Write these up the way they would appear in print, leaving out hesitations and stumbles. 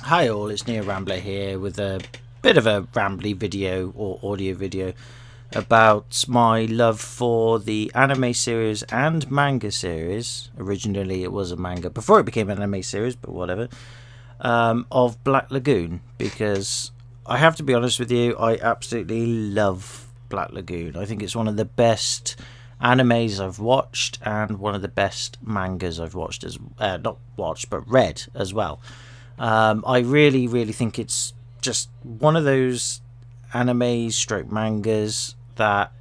Hi all, it's Rambler here with a bit of a rambly video or audio video about my love for the anime series and manga series. Originally it was a manga before it became an anime series, but whatever, of Black Lagoon, because I have to be honest with you, I absolutely love Black Lagoon. I think it's one of the best animes I've watched and one of the best mangas I've watched, as not watched but read as well. I really think it's just one of those animes stroke mangas that,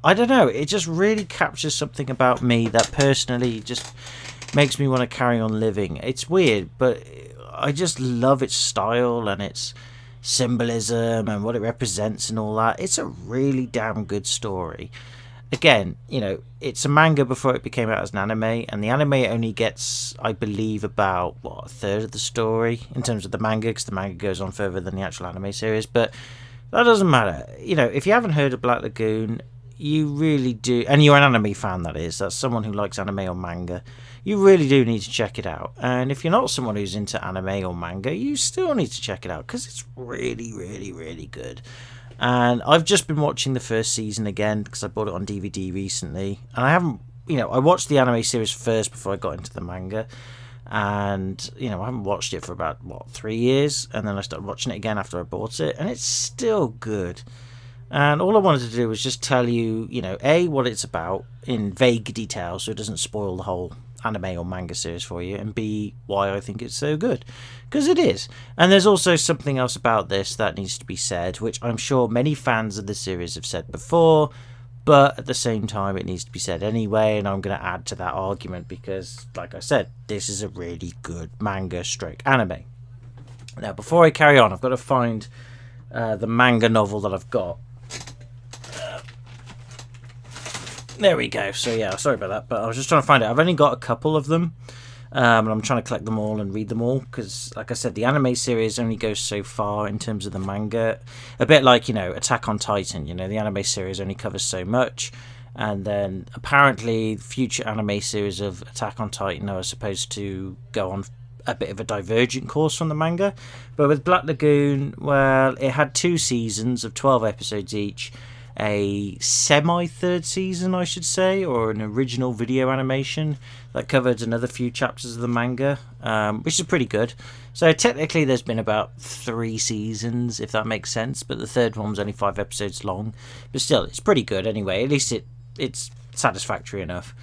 I don't know, it just really captures something about me that personally just makes me want to carry on living. It's weird, but I just love its style and its symbolism and what it represents and all that. It's a really damn good story. Again, you know, it's a manga before it became out as an anime, and the anime only gets, I believe, about, a third of the story in terms of the manga, because the manga goes on further than the actual anime series, but that doesn't matter. You know, if you haven't heard of Black Lagoon, you really do, and you're an anime fan, that's someone who likes anime or manga, you really do need to check it out. And if you're not someone who's into anime or manga, you still need to check it out, because it's really good. And I've just been watching the first season again because I bought it on DVD recently. And I haven't, I watched the anime series first before I got into the manga. And, I haven't watched it for about, 3 years. And then I started watching it again after I bought it. And it's still good. And all I wanted to do was just tell you, A, what it's about in vague detail so it doesn't spoil the whole anime or manga series for you, and B, why I think it's so good, because it is. And there's also something else about this that needs to be said, which I'm sure many fans of the series have said before, but at the same time it needs to be said anyway, and I'm going to add to that argument because, like I said, this is a really good manga stroke anime. Now, before I carry on, I've got to find the manga novel that I've got. There we go. So yeah, sorry about that, but I was just trying to find it. I've only got a couple of them, and I'm trying to collect them all and read them all, because, like I said, the anime series only goes so far in terms of the manga. A bit like, Attack on Titan, the anime series only covers so much, and then apparently future anime series of Attack on Titan are supposed to go on a bit of a divergent course from the manga. But with Black Lagoon, well, it had 2 seasons of 12 episodes each, a semi-third season, I should say, or an original video animation that covered another few chapters of the manga, which is pretty good. So technically there's been about 3 seasons, if that makes sense, but the third one was only 5 episodes long. But still, it's pretty good anyway. At least it's satisfactory enough.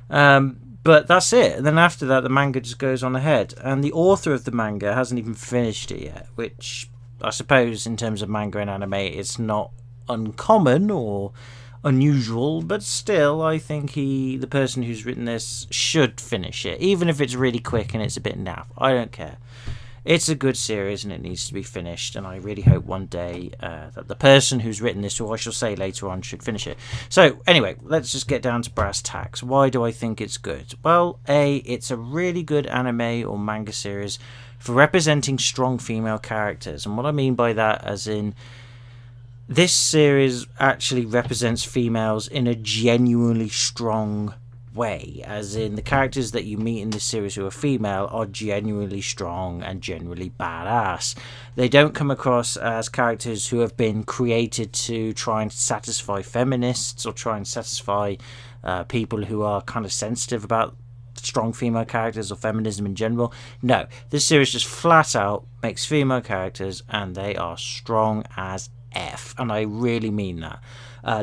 But that's it. And then after that, the manga just goes on ahead. And the author of the manga hasn't even finished it yet, which I suppose in terms of manga and anime, it's not uncommon or unusual, but still, I think the person who's written this should finish it, even if it's really quick and it's a bit naff. I don't care. It's a good series and it needs to be finished, and I really hope one day that the person who's written this, who I shall say later on, should finish it. So anyway, let's just get down to brass tacks. Why do I think it's good? Well, A, it's a really good anime or manga series for representing strong female characters, and what I mean by that, as in, this series actually represents females in a genuinely strong way, as in the characters that you meet in this series who are female are genuinely strong and generally badass. They don't come across as characters who have been created to try and satisfy feminists or try and satisfy people who are kind of sensitive about strong female characters or feminism in general. No, this series just flat out makes female characters and they are strong as F, and I really mean that.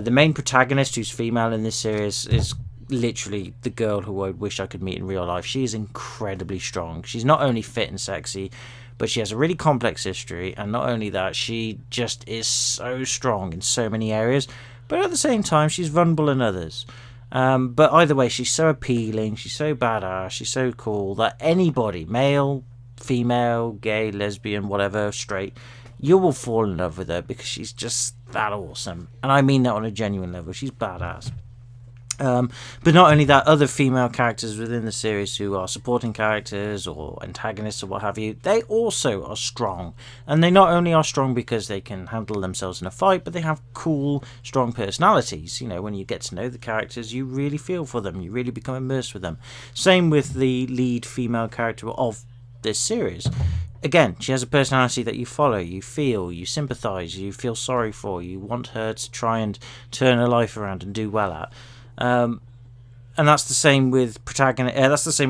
The main protagonist, who's female in this series, is literally the girl who I wish I could meet in real life. She is incredibly strong. She's not only fit and sexy, but she has a really complex history, and not only that, she just is so strong in so many areas, but at the same time she's vulnerable in others. But either way, she's so appealing, she's so badass, she's so cool that anybody, male, female, gay, lesbian, whatever, straight, you will fall in love with her because she's just that awesome. And I mean that on a genuine level. She's badass. But not only that, other female characters within the series who are supporting characters or antagonists or what have you, they also are strong. And they not only are strong because they can handle themselves in a fight, but they have cool, strong personalities. You know, when you get to know the characters, you really feel for them. You really become immersed with them. Same with the lead female character of this series. again, she has a personality that you follow, you feel, you sympathise, you feel sorry for, you want her to try and turn her life around and do well at. And that's the same with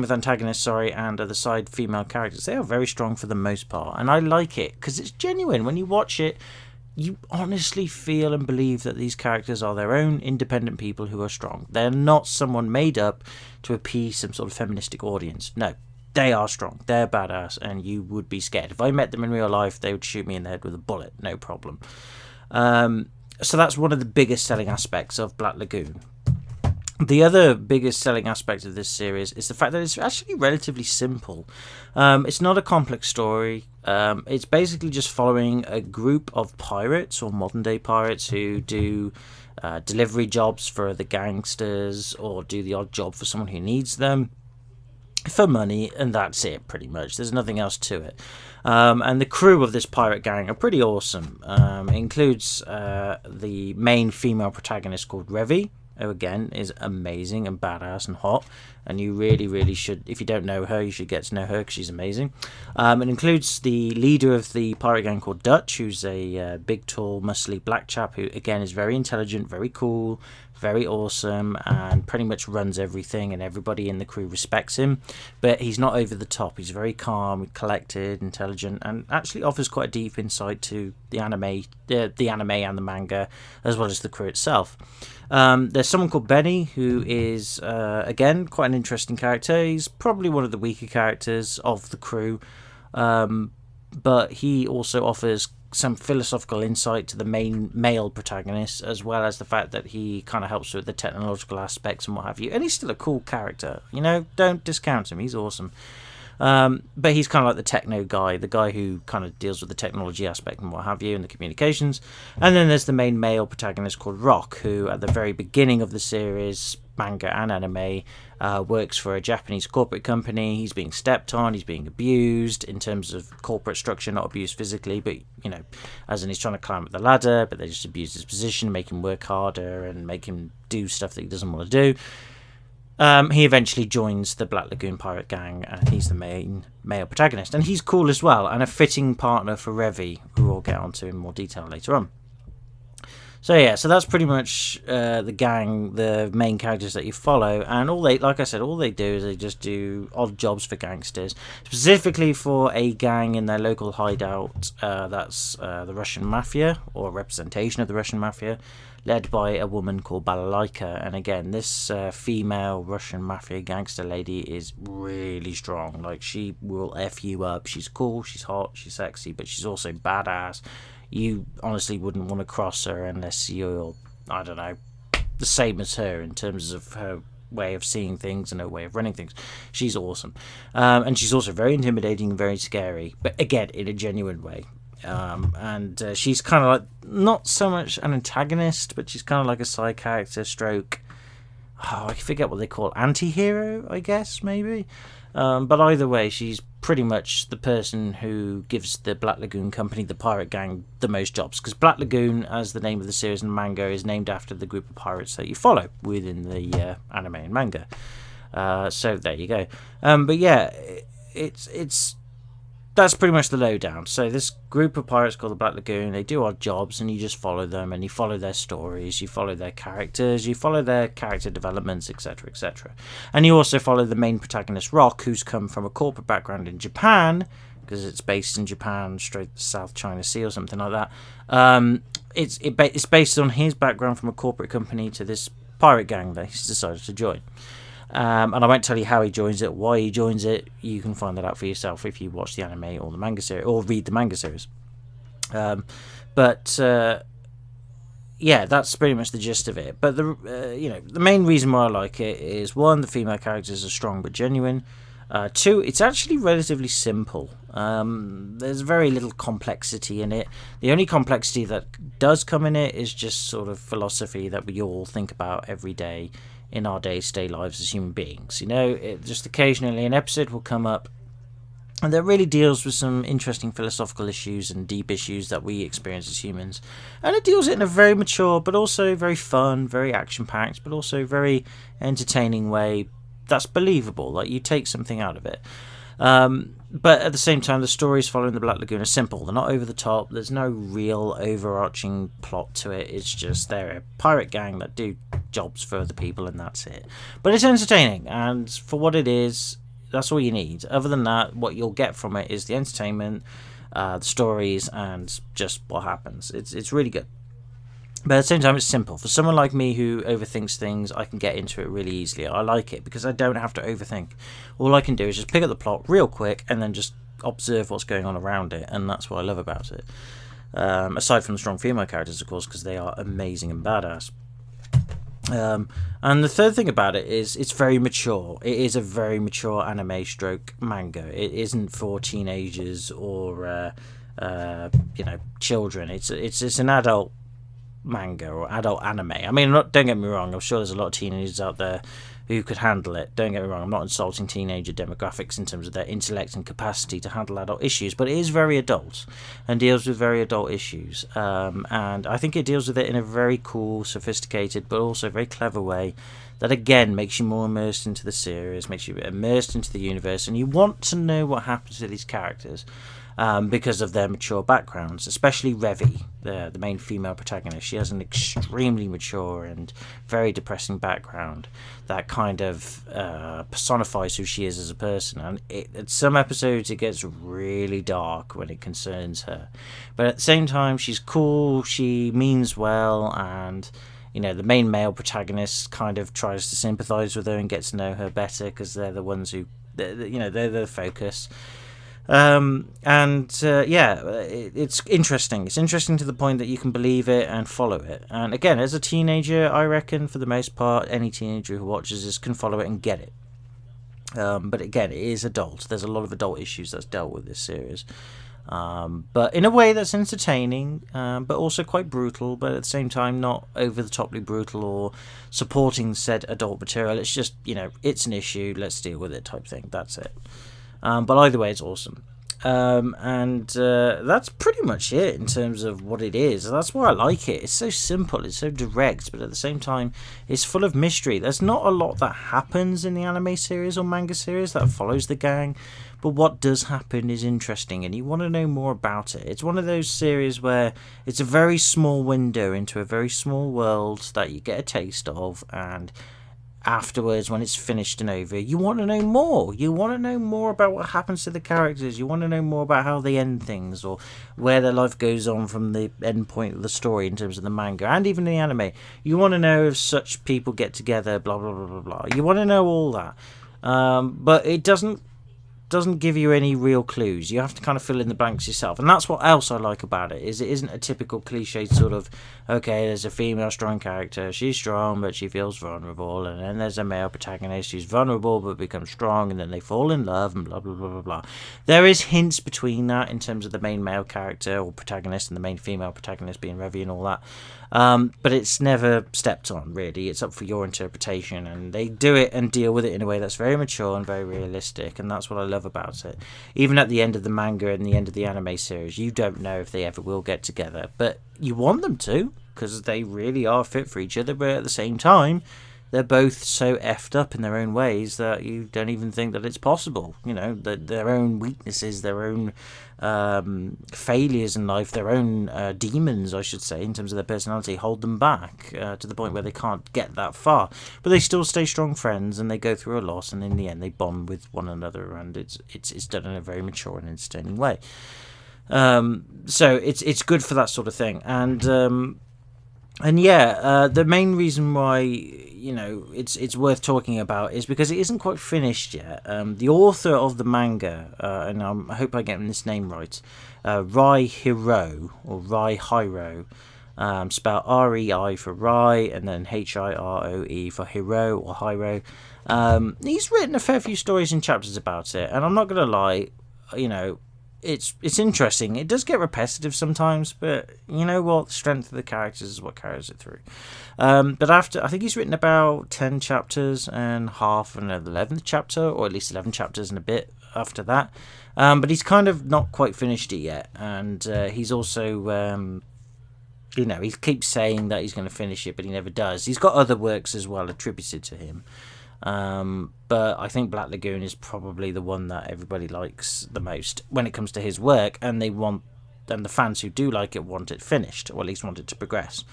antagonists, and other side female characters. They are very strong for the most part, and I like it because it's genuine. When you watch it, you honestly feel and believe that these characters are their own independent people who are strong. They're not someone made up to appease some sort of feministic audience. No, they are strong. They're badass, and you would be scared. If I met them in real life, they would shoot me in the head with a bullet, no problem. So that's one of the biggest selling aspects of Black Lagoon. The other biggest selling aspect of this series is the fact that it's actually relatively simple. It's not a complex story. It's basically just following a group of pirates, or modern day pirates, who do delivery jobs for the gangsters, or do the odd job for someone who needs them for money, and that's it pretty much. There's nothing else to it. And the crew of this pirate gang are pretty awesome. It includes the main female protagonist called Revy, who again is amazing and badass and hot, and you really should, if you don't know her, you should get to know her because she's amazing. It includes the leader of the pirate gang called Dutch, who's a big, tall, muscly black chap who again is very intelligent, very cool, very awesome, and pretty much runs everything, and everybody in the crew respects him. But he's not over the top. He's very calm, collected, intelligent, and actually offers quite a deep insight to the anime and the manga, as well as the crew itself. There's someone called Benny, who is again quite an interesting character. He's probably one of the weaker characters of the crew, but he also offers some philosophical insight to the main male protagonist, as well as the fact that he kind of helps with the technological aspects and what have you. And he's still a cool character, don't discount him, he's awesome. But he's kind of like the techno guy, the guy who kind of deals with the technology aspect and what have you, and the communications. And then there's the main male protagonist called Rock, who at the very beginning of the series, manga and anime, works for a Japanese corporate company. He's being stepped on, he's being abused in terms of corporate structure, not abused physically, but as in he's trying to climb up the ladder, but they just abuse his position, make him work harder and make him do stuff that he doesn't want to do. He eventually joins the Black Lagoon pirate gang, and he's the main male protagonist, and he's cool as well, and a fitting partner for Revy, who we'll get onto in more detail later on. So that's pretty much the gang, the main characters that you follow, and all they do is they just do odd jobs for gangsters, specifically for a gang in their local hideout. That's the Russian Mafia, or a representation of the Russian Mafia, led by a woman called Balalaika. And again, this female Russian Mafia gangster lady is really strong. Like, she will F you up. She's cool, she's hot, she's sexy, but she's also badass. You honestly wouldn't want to cross her unless you're, I don't know, the same as her in terms of her way of seeing things and her way of running things. She's awesome. And she's also very intimidating and very scary, but again, in a genuine way. And she's kind of like, not so much an antagonist, but she's kind of like a side character stroke, I forget what they call, anti-hero, I guess, maybe. But either way, she's pretty much the person who gives the Black Lagoon company, the pirate gang, the most jobs, because Black Lagoon, as the name of the series and manga, is named after the group of pirates that you follow within the anime and manga. So there you go. But yeah, it's that's pretty much the lowdown. So this group of pirates called the Black Lagoon, they do odd jobs, and you just follow them, and you follow their stories, you follow their characters, you follow their character developments, etc, etc. And you also follow the main protagonist, Rock, who's come from a corporate background in Japan, because it's based in Japan, straight South China Sea or something like that. It's based on his background from a corporate company to this pirate gang that he's decided to join. And I won't tell you how he joins it, why he joins it. You can find that out for yourself if you watch the anime or the manga series, or read the manga series. But that's pretty much the gist of it. But the main reason why I like it is, one, the female characters are strong but genuine. Two, it's actually relatively simple. There's very little complexity in it. The only complexity that does come in it is just sort of philosophy that we all think about every day in our day-to-day lives as human beings. Just occasionally an episode will come up and that really deals with some interesting philosophical issues and deep issues that we experience as humans. And it deals it in a very mature, but also very fun, very action-packed, but also very entertaining way that's believable. Like, you take something out of it. But at the same time, the stories following the Black Lagoon are simple. They're not over the top. There's no real overarching plot to it. It's just they're a pirate gang that do jobs for other people, and that's it. But it's entertaining, and for what it is, that's all you need. Other than that, what you'll get from it is the entertainment, the stories, and just what happens. It's really good. But at the same time, it's simple. For someone like me who overthinks things, I can get into it really easily. I like it because I don't have to overthink. All I can do is just pick up the plot real quick and then just observe what's going on around it, and that's what I love about it. Aside from the strong female characters, of course, because they are amazing and badass. And the third thing about it is it's very mature. It is a very mature anime stroke manga. It isn't for teenagers or children. It's an adult manga or adult anime. I mean, don't get me wrong, I'm sure there's a lot of teenagers out there who could handle it. Don't get me wrong, I'm not insulting teenager demographics in terms of their intellect and capacity to handle adult issues, but it is very adult and deals with very adult issues. And I think it deals with it in a very cool, sophisticated, but also very clever way that, again, makes you more immersed into the series, makes you immersed into the universe, and you want to know what happens to these characters. Because of their mature backgrounds, especially Revi, the main female protagonist. She has an extremely mature and very depressing background that kind of personifies who she is as a person. And at some episodes, it gets really dark when it concerns her. But at the same time, she's cool, she means well, and the main male protagonist kind of tries to sympathise with her and get to know her better because they're the ones who, they're the focus. It's interesting. It's interesting to the point that you can believe it and follow it. And again, as a teenager, I reckon for the most part, any teenager who watches this can follow it and get it. But again, it is adult. There's a lot of adult issues that's dealt with this series. But in a way that's entertaining, but also quite brutal, but at the same time not over-the-toply brutal or supporting said adult material. It's just, it's an issue, let's deal with it type thing. That's it. But either way, it's awesome. That's pretty much it in terms of what it is. That's why I like it. It's so simple, it's so direct, but at the same time, it's full of mystery. There's not a lot that happens in the anime series or manga series that follows the gang, but what does happen is interesting, and you want to know more about it. It's one of those series where it's a very small window into a very small world that you get a taste of, and afterwards, when it's finished and over, you want to know more. You want to know more about what happens to the characters. You want to know more about how they end things or where their life goes on from the end point of the story in terms of the manga and even the anime. You want to know if such people get together, blah, blah, blah, blah, blah. You want to know all that. But it doesn't give you any real clues. You have to kind of fill in the blanks yourself, and that's what else I like about it. Is it isn't a typical cliched sort of, okay, there's a female strong character, she's strong but she feels vulnerable, and then there's a male protagonist who's vulnerable but becomes strong, and then they fall in love and blah blah blah blah blah. There is hints between that in terms of the main male character or protagonist and the main female protagonist being Revi and all that, but it's never stepped on really. It's up for your interpretation, and they do it and deal with it in a way that's very mature and very realistic, and that's what I love about it. Even at the end of the manga and the end of the anime series, you don't know if they ever will get together, but you want them to because they really are fit for each other. But at the same time, they're both so effed up in their own ways that you don't even think that it's possible. Their own weaknesses, their own failures in life, their own demons, I should say, in terms of their personality, hold them back to the point where they can't get that far. But they still stay strong friends, and they go through a lot, and in the end, they bond with one another, and it's done in a very mature and entertaining way. So it's good for that sort of thing, the main reason why it's worth talking about is because it isn't quite finished yet. The author of the manga, and I hope I get this name right, Rai Hiro or Rai Hiro, spelled R-E-I for Rai and then H-I-R-O-E for Hiro or Hiro. He's written a fair few stories and chapters about it, and I'm not gonna lie, it's interesting. It does get repetitive sometimes, but you know what? The strength of the characters is what carries it through. But after, I think he's written about 10 chapters and half and an 11th chapter, or at least 11 chapters and a bit after that. But he's kind of not quite finished it yet, and he's also, he keeps saying that he's going to finish it, but he never does. He's got other works as well attributed to him. But I think Black Lagoon is probably the one that everybody likes the most when it comes to his work, and the fans who do like it want it finished, or at least want it to progress.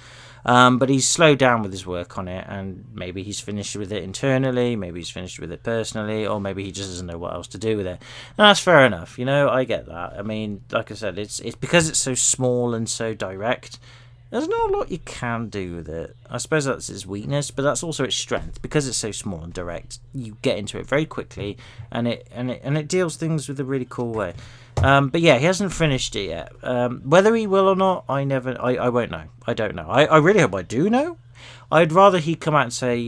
But he's slowed down with his work on it, and maybe he's finished with it internally, maybe he's finished with it personally, or maybe he just doesn't know what else to do with it. And that's fair enough, I get that. I mean, like I said, it's because it's so small and so direct, there's not a lot you can do with it. I suppose that's its weakness, but that's also its strength. Because it's so small and direct, you get into it very quickly, and it deals things with a really cool way. But yeah, he hasn't finished it yet. Whether he will or not, I won't know. I don't know. I really hope I do know. I'd rather he come out and say,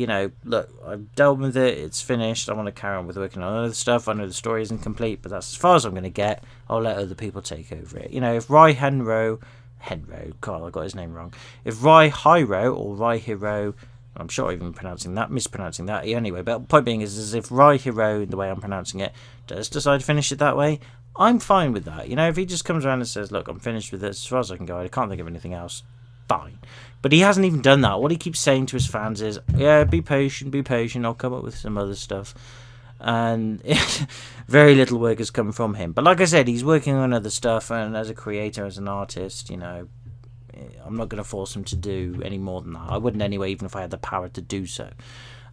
look, I've dealt with it, it's finished, I want to carry on with working on other stuff, I know the story isn't complete, but that's as far as I'm going to get, I'll let other people take over it. If Rai Henro, God, I got his name wrong. If Rai Hiro, or Rai Hiro, I'm sure I'm even mispronouncing that anyway, but the point being is if Rai Hiro, the way I'm pronouncing it, does decide to finish it that way, I'm fine with that. If he just comes around and says, look, I'm finished with this as far as I can go, I can't think of anything else, fine. But he hasn't even done that. All he keeps saying to his fans is, yeah, be patient, I'll come up with some other stuff. And very little work has come from him. But like I said, he's working on other stuff, and as a creator, as an artist, I'm not going to force him to do any more than that. I wouldn't anyway, even if I had the power to do so.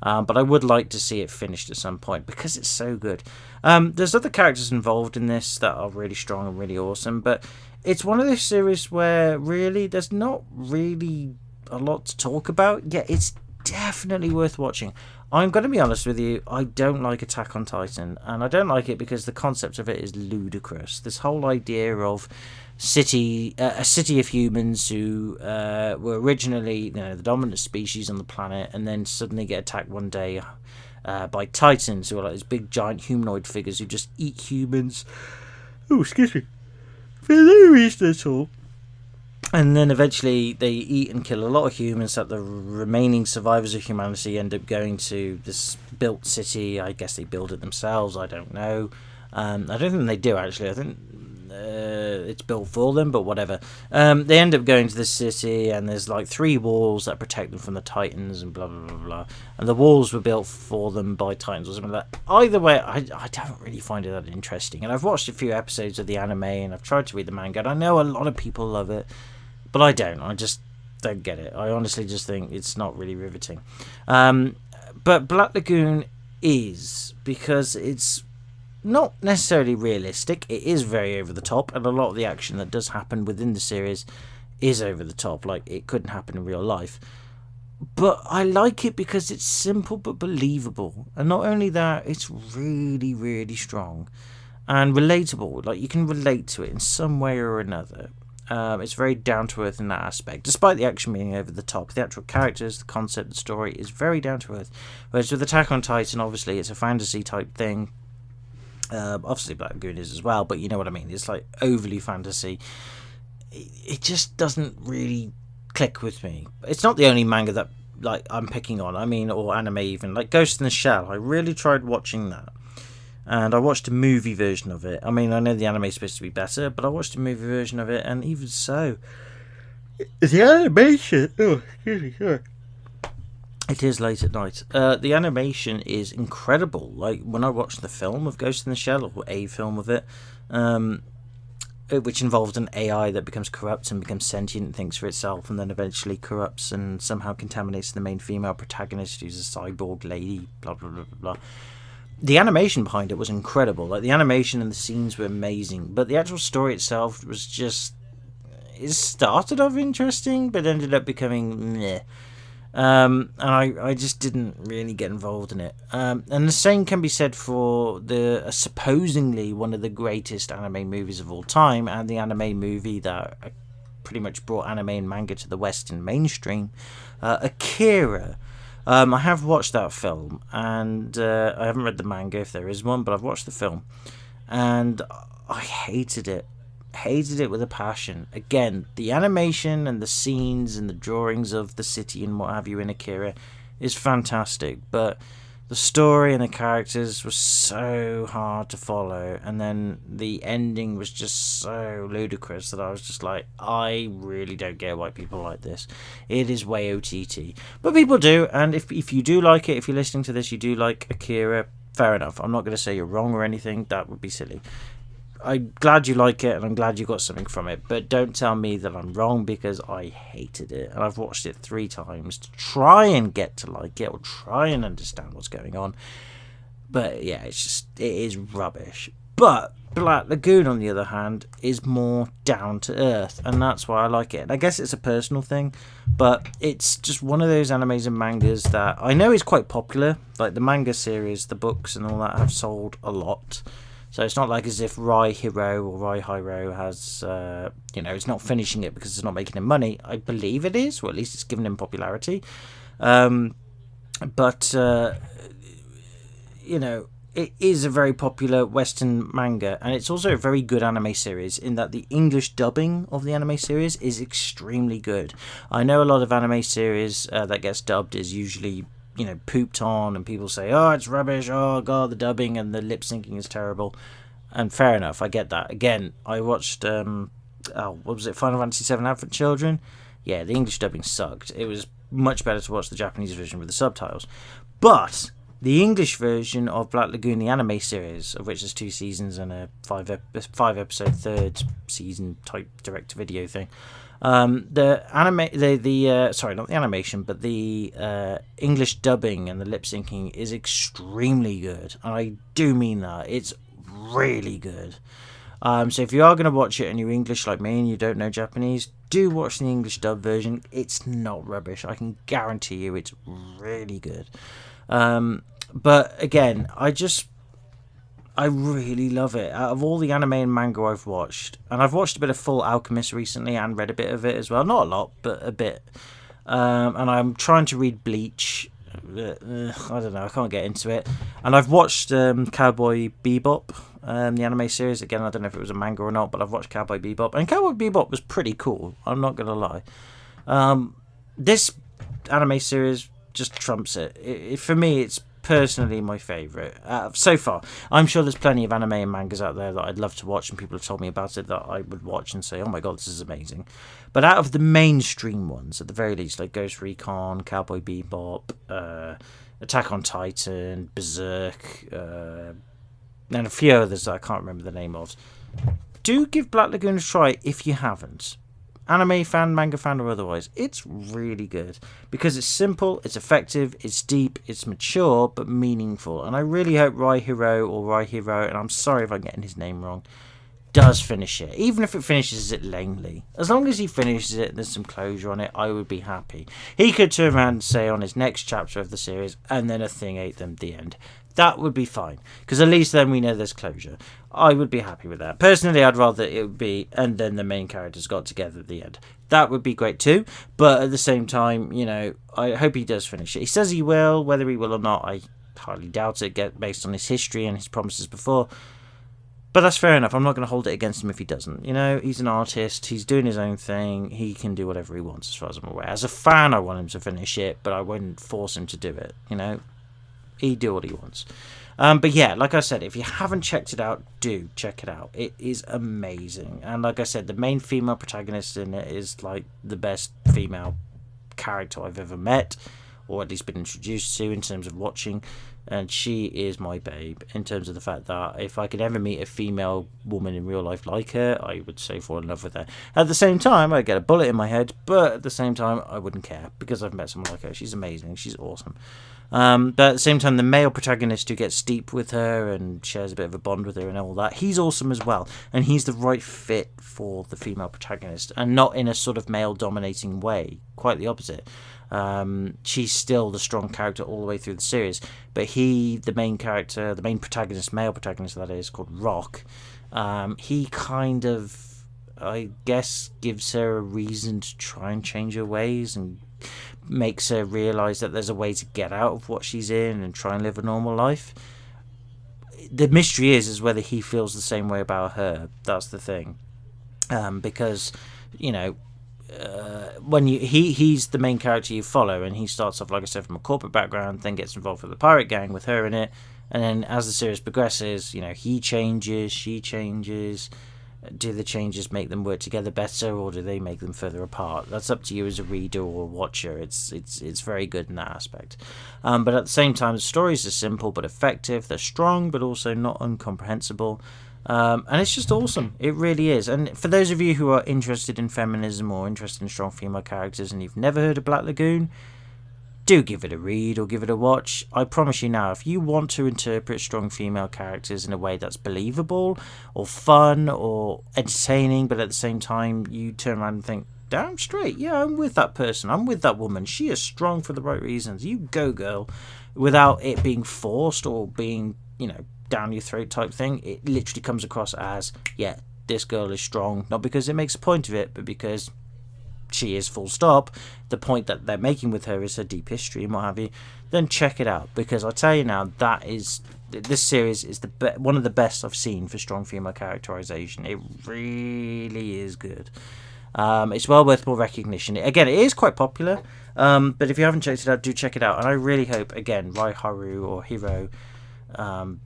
But I would like to see it finished at some point, because it's so good. There's other characters involved in this that are really strong and really awesome, but it's one of those series where really there's not really a lot to talk about, yet it's definitely worth watching. I'm going to be honest with you, I don't like Attack on Titan, and I don't like it because the concept of it is ludicrous. This whole idea of a city of humans who were originally the dominant species on the planet, and then suddenly get attacked one day by Titans, who are like these big giant humanoid figures who just eat humans. Oh, excuse me. For no reason at all. And then eventually they eat and kill a lot of humans, that the remaining survivors of humanity end up going to this built city. I guess they build it themselves, I don't know. I don't think they do, actually. I think it's built for them, but whatever. They end up going to this city, and there's like 3 walls that protect them from the Titans, and blah, blah, blah, blah. And the walls were built for them by Titans or something like that. Either way, I don't really find it that interesting. And I've watched a few episodes of the anime, and I've tried to read the manga, and I know a lot of people love it. But I don't. I just don't get it. I honestly just think it's not really riveting. But Black Lagoon is, because it's not necessarily realistic. It is very over the top, and a lot of the action that does happen within the series is over the top. Like, it couldn't happen in real life. But I like it because it's simple but believable. And not only that, it's really, really strong and relatable. Like, you can relate to it in some way or another. It's very down to earth in that aspect, despite the action being over the top. The actual characters, the concept, the story is very down to earth. Whereas with Attack on Titan, obviously it's a fantasy type thing. Obviously Black Lagoon is as well, but you know what I mean. It's like overly fantasy. It just doesn't really click with me. It's not the only manga that I'm picking on. I mean, or anime even. Like Ghost in the Shell. I really tried watching that. And I watched a movie version of it. I mean, I know the anime is supposed to be better, but I watched a movie version of it, and even so, the animation... Oh, excuse me, sorry. It is late at night. The animation is incredible. Like, when I watched the film of Ghost in the Shell, or a film of it, which involved an AI that becomes corrupt and becomes sentient and thinks for itself, and then eventually corrupts and somehow contaminates the main female protagonist, who's a cyborg lady, blah, blah, blah, blah, blah. The animation behind it was incredible. Like, the animation and the scenes were amazing, but the actual story itself was just... It started off interesting, but ended up becoming meh. And I just didn't really get involved in it. And the same can be said for the supposedly one of the greatest anime movies of all time, and the anime movie that pretty much brought anime and manga to the Western mainstream, Akira. I have watched that film, and I haven't read the manga if there is one, but I've watched the film, and I hated it. Hated it with a passion. Again, the animation and the scenes and the drawings of the city and what have you in Akira is fantastic, but The story and the characters were so hard to follow, and then the ending was just so ludicrous that I was just like, I really don't get why people like this. It is way OTT. But people do, and if you do like it, if you're listening to this, you do like Akira, fair enough. I'm not going to say you're wrong or anything. That would be silly. I'm glad you like it, and I'm glad you got something from it, but don't tell me that I'm wrong, because I hated it, and I've watched it 3 times to try and get to like it, or try and understand what's going on. But yeah, it is rubbish. But Black Lagoon, on the other hand, is more down to earth, and that's why I like it. And I guess it's a personal thing, but it's just one of those animes and mangas that I know is quite popular. Like the manga series, the books and all that have sold a lot. So it's not like as if Rai Hiro or Rai Hiro has, it's not finishing it because it's not making him money. I believe it is, or at least it's given him popularity. It is a very popular Western manga, and it's also a very good anime series in that the English dubbing of the anime series is extremely good. I know a lot of anime series that gets dubbed is usually pooped on, and people say, oh, it's rubbish, oh god, the dubbing and the lip syncing is terrible. And fair enough, I get that. Again, I watched Final Fantasy VII Advent Children. Yeah, the English dubbing sucked. It was much better to watch the Japanese version with the subtitles. But the English version of Black Lagoon, the anime series, of which there's 2 seasons and a 5 episode 3rd season type direct to video thing, the English dubbing and the lip syncing is extremely good, and I do mean that. It's really good. So if you are going to watch it and you're English like me and you don't know Japanese, do watch the English dub version. It's not rubbish. I can guarantee you it's really good. But again, I really love it. Out of all the anime and manga I've watched, and I've watched a bit of Full Alchemist recently and read a bit of it as well. Not a lot, but a bit. And I'm trying to read Bleach. I don't know, I can't get into it. And I've watched Cowboy Bebop, the anime series. Again, I don't know if it was a manga or not, but I've watched Cowboy Bebop. And Cowboy Bebop was pretty cool, I'm not going to lie. This anime series just trumps it. For me, it's personally my favourite so far. I'm sure there's plenty of anime and mangas out there that I'd love to watch, and people have told me about it that I would watch and say, oh my god, this is amazing. But out of the mainstream ones, at the very least, like Ghost Recon, Cowboy Bebop, Attack on Titan, Berserk, and a few others that I can't remember the name of, do give Black Lagoon a try if you haven't. Anime fan, manga fan, or otherwise, it's really good because it's simple, it's effective, it's deep, it's mature but meaningful. And I really hope Rai Hiro, and I'm sorry if I'm getting his name wrong, does finish it, even if it finishes it lamely. As long as he finishes it and there's some closure on it, I would be happy. He could turn around and say on his next chapter of the series, and then a thing ate them, the end. That would be fine, because at least then we know there's closure. I would be happy with that. Personally, I'd rather it would be, and then the main characters got together at the end. That would be great too, but at the same time, I hope he does finish it. He says he will, whether he will or not, I highly doubt it, based on his history and his promises before. But that's fair enough. I'm not going to hold it against him if he doesn't. He's an artist. He's doing his own thing. He can do whatever he wants, as far as I'm aware. As a fan, I want him to finish it, but I wouldn't force him to do it, He do what he wants. But yeah, like I said, if you haven't checked it out, do check it out. It is amazing. And like I said, the main female protagonist in it is like the best female character I've ever met, or at least been introduced to in terms of watching. And she is my babe, in terms of the fact that if I could ever meet a female woman in real life like her, I would so fall in love with her. At the same time, I get a bullet in my head, but at the same time, I wouldn't care, because I've met someone like her. She's amazing. She's awesome. But at the same time, the male protagonist who gets deep with her and shares a bit of a bond with her and all that, he's awesome as well. And he's the right fit for the female protagonist, and not in a sort of male-dominating way. Quite the opposite. She's still the strong character all the way through the series, but the main character, the main protagonist, male protagonist that is, called Rock, he kind of, I guess, gives her a reason to try and change her ways, and makes her realise that there's a way to get out of what she's in and try and live a normal life. The mystery is whether he feels the same way about her. That's the thing. Because, when he's the main character you follow, and he starts off, like I said, from a corporate background, then gets involved with the pirate gang with her in it, and then as the series progresses, you know, he changes, she changes. Do the changes make them work together better, or do they make them further apart? That's up to you as a reader or watcher. It's very good in that aspect. But at the same time, the stories are simple but effective. They're strong but also not incomprehensible. And it's just awesome. It really is. And for those of you who are interested in feminism or interested in strong female characters and you've never heard of Black Lagoon, do give it a read or give it a watch. I promise you now, if you want to interpret strong female characters in a way that's believable or fun or entertaining, but at the same time you turn around and think, damn straight, yeah, I'm with that person, I'm with that woman, she is strong for the right reasons, you go girl, without it being forced or being, you know, down your throat type thing. It literally comes across as, yeah, this girl is strong, not because it makes a point of it, but because she is, full stop. The point that they're making with her is her deep history and what have you. Then check it out, because I'll tell you now, this series is one of the best I've seen for strong female characterization. It really is good. It's well worth more recognition. Again, it is quite popular, but if you haven't checked it out, do check it out. And I really hope, again, Raiharu or Hiro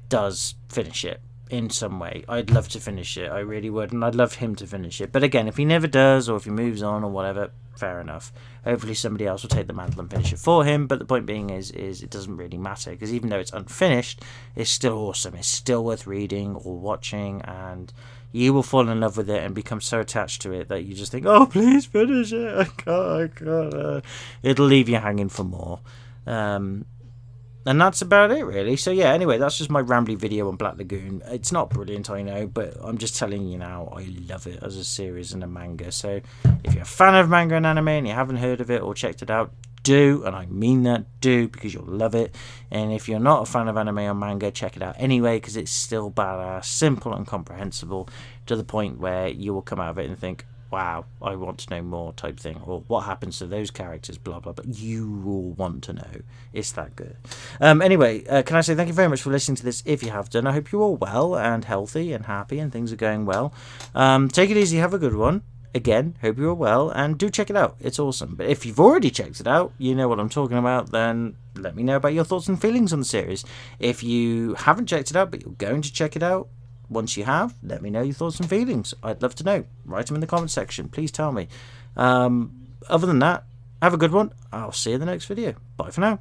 does finish it in some way. I'd love to finish it, I really would, and I'd love him to finish it. But again, if he never does, or if he moves on or whatever, fair enough. Hopefully somebody else will take the mantle and finish it for him. But the point being is it doesn't really matter, because even though it's unfinished, it's still awesome. It's still worth reading or watching, and you will fall in love with it and become so attached to it that you just think, oh, please finish it, I can't. It'll leave you hanging for more. And that's about it, really. So yeah, anyway, that's just my rambly video on Black Lagoon. It's not brilliant, I know, but I'm just telling you now, I love it as a series and a manga. So if you're a fan of manga and anime and you haven't heard of it or checked it out, do, and I mean that, do, because you'll love it. And if you're not a fan of anime or manga, check it out anyway, because it's still badass, simple and comprehensible, to the point where you will come out of it and think, wow, I want to know more type thing, or what happens to those characters, blah blah, but you will want to know. It's that good. Anyway, can I say thank you very much for listening to this, if you have done. I hope you're all well and healthy and happy and things are going well. Take it easy, have a good one. Again, hope you're all well, and do check it out, it's awesome. But if you've already checked it out, you know what I'm talking about, then let me know about your thoughts and feelings on the series. If you haven't checked it out but you're going to check it out, once you have, let me know your thoughts and feelings. I'd love to know. Write them in the comment section. Please tell me. Other than that, have a good one. I'll see you in the next video. Bye for now.